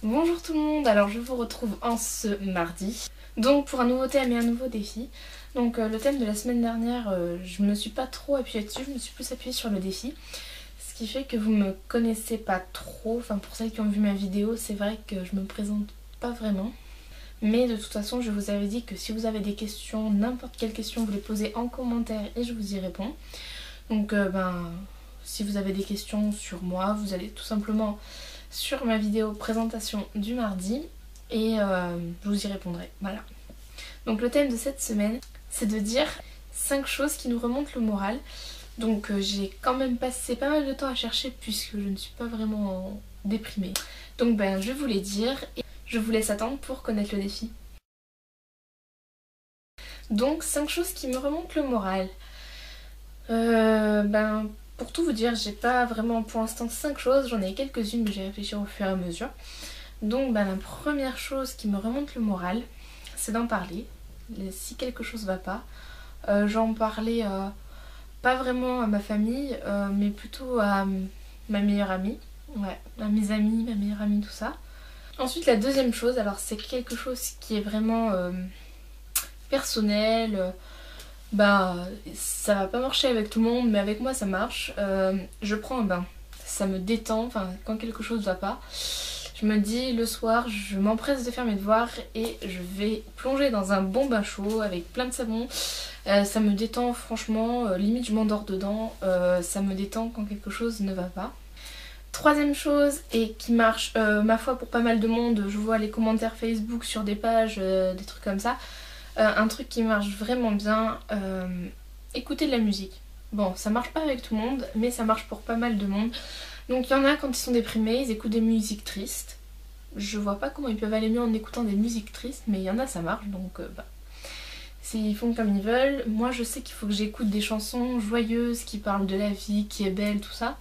Bonjour tout le monde, alors je vous retrouve en ce mardi. Donc pour un nouveau thème et un nouveau défi. Donc le thème de la semaine dernière, je me suis pas trop appuyée dessus, je me suis plus appuyée sur le défi. Ce qui fait que vous me connaissez pas trop, enfin pour celles qui ont vu ma vidéo, c'est vrai que je me présente pas vraiment. Mais de toute façon, je vous avais dit que si vous avez des questions, n'importe quelle question, vous les posez en commentaire et je vous y réponds. Donc si vous avez des questions sur moi, vous allez tout simplement sur ma vidéo présentation du mardi et je vous y répondrai. Voilà. Donc le thème de cette semaine, c'est de dire 5 choses qui nous remontent le moral. Donc j'ai quand même passé pas mal de temps à chercher puisque je ne suis pas vraiment déprimée. Donc je vais vous les dire et je vous laisse attendre pour connaître le défi. Donc 5 choses qui me remontent le moral. Pour tout vous dire, j'ai pas vraiment pour l'instant 5 choses, j'en ai quelques-unes mais j'ai réfléchi au fur et à mesure. Donc la première chose qui me remonte le moral, c'est d'en parler. Si quelque chose va pas, j'en parlais pas vraiment à ma famille, mais plutôt à ma meilleure amie. Ouais, à mes amis, ma meilleure amie, tout ça. Ensuite la deuxième chose, alors c'est quelque chose qui est vraiment personnel. Ça va pas marcher avec tout le monde, mais avec moi ça marche. Je prends un bain, ça me détend, enfin quand quelque chose va pas. Je me dis le soir, je m'empresse de faire mes devoirs et je vais plonger dans un bon bain chaud avec plein de savon. Ça me détend franchement, limite je m'endors dedans, ça me détend quand quelque chose ne va pas. Troisième chose, et qui marche ma foi pour pas mal de monde, je vois les commentaires Facebook sur des pages, des trucs comme ça. Un truc qui marche vraiment bien, écouter de la musique. Bon, ça marche pas avec tout le monde, mais ça marche pour pas mal de monde. Donc il y en a quand ils sont déprimés, ils écoutent des musiques tristes. Je vois pas comment ils peuvent aller mieux en écoutant des musiques tristes, mais il y en a ça marche, donc ils font comme ils veulent. Moi je sais qu'il faut que j'écoute des chansons joyeuses qui parlent de la vie, qui est belle, tout ça.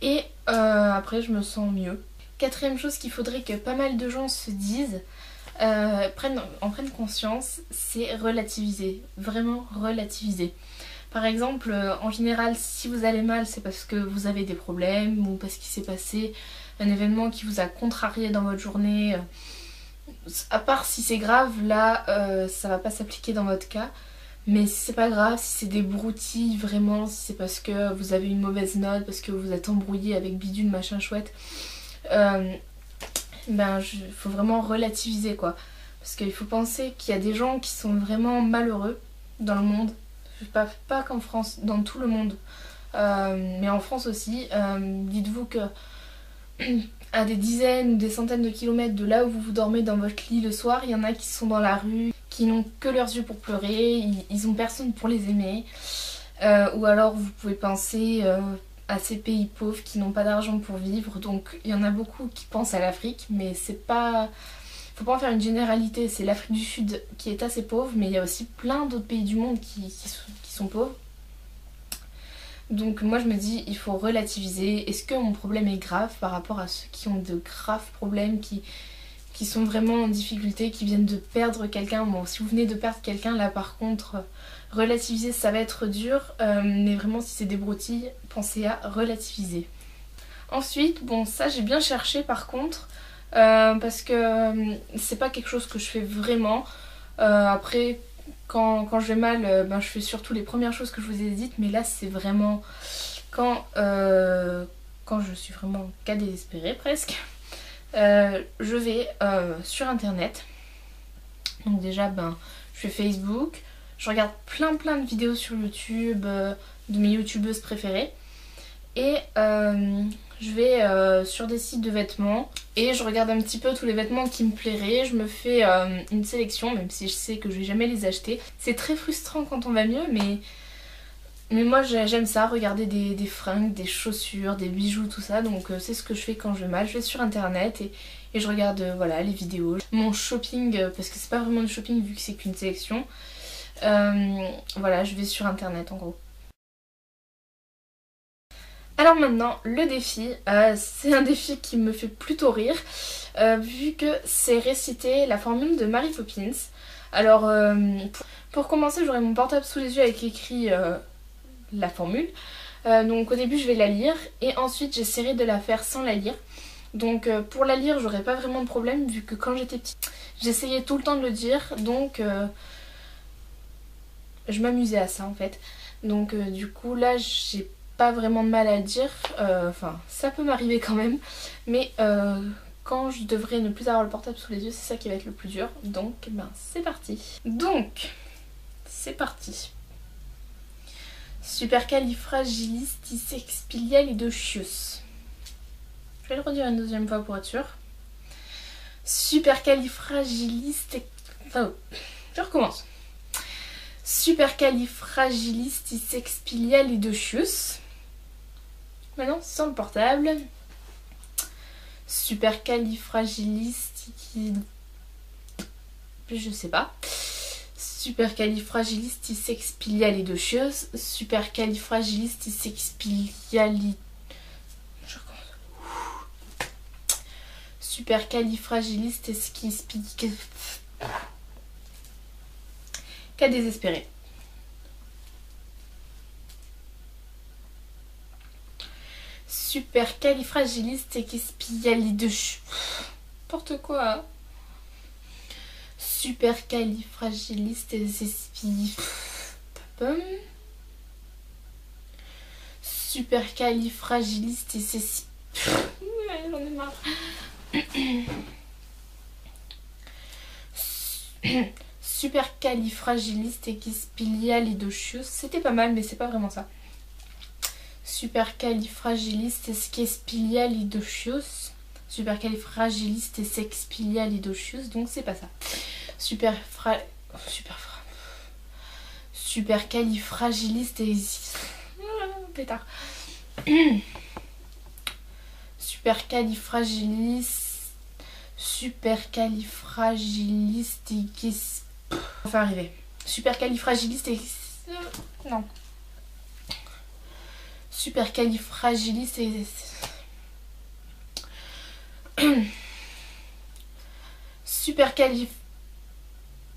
Et après je me sens mieux. Quatrième chose qu'il faudrait que pas mal de gens se disent, en prennent conscience, c'est relativiser, vraiment relativiser. Par exemple, en général, si vous allez mal, c'est parce que vous avez des problèmes ou parce qu'il s'est passé un événement qui vous a contrarié dans votre journée. À part si c'est grave, là, ça va pas s'appliquer dans votre cas. Mais si c'est pas grave, si c'est des broutilles, vraiment, si c'est parce que vous avez une mauvaise note, parce que vous êtes embrouillé avec bidule, machin chouette, faut vraiment relativiser quoi. Parce qu'il faut penser qu'il y a des gens qui sont vraiment malheureux dans le monde. Pas qu'en France, dans tout le monde. Mais en France aussi. Dites-vous que à des dizaines ou des centaines de kilomètres de là où vous dormez dans votre lit le soir, il y en a qui sont dans la rue, qui n'ont que leurs yeux pour pleurer, ils ont personne pour les aimer. Ou alors vous pouvez penser à ces pays pauvres qui n'ont pas d'argent pour vivre. Donc il y en a beaucoup qui pensent à l'Afrique, mais c'est pas... Faut pas en faire une généralité, c'est l'Afrique du Sud qui est assez pauvre, mais il y a aussi plein d'autres pays du monde qui sont pauvres. Donc moi je me dis, il faut relativiser. Est-ce que mon problème est grave par rapport à ceux qui ont de graves problèmes, qui sont vraiment en difficulté, qui viennent de perdre quelqu'un? Bon, si vous venez de perdre quelqu'un, là par contre, relativiser ça va être dur, mais vraiment si c'est des broutilles, pensez à relativiser. Ensuite, bon ça j'ai bien cherché par contre, parce que c'est pas quelque chose que je fais vraiment. Après quand je vais mal, je fais surtout les premières choses que je vous ai dites, mais là c'est vraiment quand je suis vraiment cas désespérée presque. Je vais sur internet. Donc déjà je fais Facebook, je regarde plein de vidéos sur YouTube de mes youtubeuses préférées. Et je vais sur des sites de vêtements et je regarde un petit peu tous les vêtements qui me plairaient. Je me fais une sélection, même si je sais que je vais jamais les acheter. C'est très frustrant quand on va mieux, mais moi j'aime ça, regarder des fringues, des chaussures, des bijoux, tout ça. Donc c'est ce que je fais quand je vais mal. Je vais sur internet et je regarde les vidéos. Mon shopping, parce que c'est pas vraiment du shopping vu que c'est qu'une sélection. Je vais sur internet en gros. Alors maintenant, le défi, c'est un défi qui me fait plutôt rire, vu que c'est réciter la formule de Mary Poppins. Alors, pour commencer, j'aurai mon portable sous les yeux avec écrit la formule. Donc au début, je vais la lire et ensuite, j'essaierai de la faire sans la lire. Donc pour la lire j'aurais pas vraiment de problème vu que quand j'étais petite j'essayais tout le temps de le dire, donc je m'amusais à ça en fait. Donc du coup là j'ai pas vraiment de mal à le dire, enfin ça peut m'arriver quand même, mais quand je devrais ne plus avoir le portable sous les yeux, c'est ça qui va être le plus dur. Donc ben c'est parti. Donc c'est parti. Supercalifragilisticexpialidocious. Je vais le redire une deuxième fois pour être sûre. Enfin, je recommence. Supercalifragilisticexpialidocious. Maintenant, sans le portable. Je sais pas. Supercalifragilisticexpialidocious. Supercalifragilisticexpialidocious. Cas désespéré. Supercalifragilisticexpialidocious. N'importe quoi. J'en ai marre. Supercalifragilisticexpialidocious. C'était pas mal mais c'est pas vraiment ça. Supercalifragilisticexpialidocious. Supercalifragilisticexpialidocious, donc c'est pas ça. Pétard. Enfin arrivé.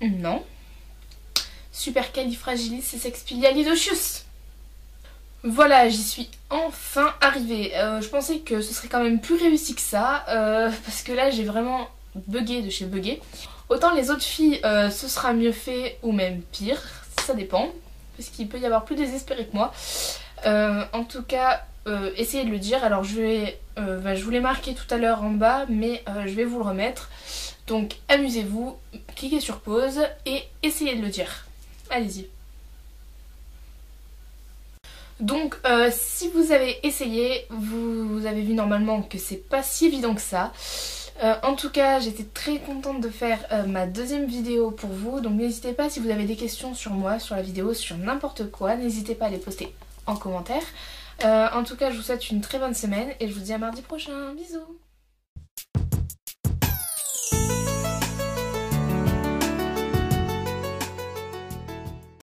Non. Supercalifragilisticexpialidocious. Voilà, j'y suis enfin arrivée. Je pensais que ce serait quand même plus réussi que ça, parce que là j'ai vraiment bugué de chez bugué. Autant les autres filles, ce sera mieux fait ou même pire, ça dépend, parce qu'il peut y avoir plus désespéré que moi. En tout cas, essayez de le dire. Alors je vous l'ai marqué tout à l'heure en bas, mais je vais vous le remettre. Donc amusez-vous, cliquez sur pause et essayez de le dire. Allez-y. Donc si vous avez essayé, vous avez vu normalement que c'est pas si évident que ça. En tout cas j'étais très contente de faire ma deuxième vidéo pour vous. Donc n'hésitez pas, si vous avez des questions sur moi, sur la vidéo, sur n'importe quoi, n'hésitez pas à les poster en commentaire. En tout cas je vous souhaite une très bonne semaine et je vous dis à mardi prochain. Bisous.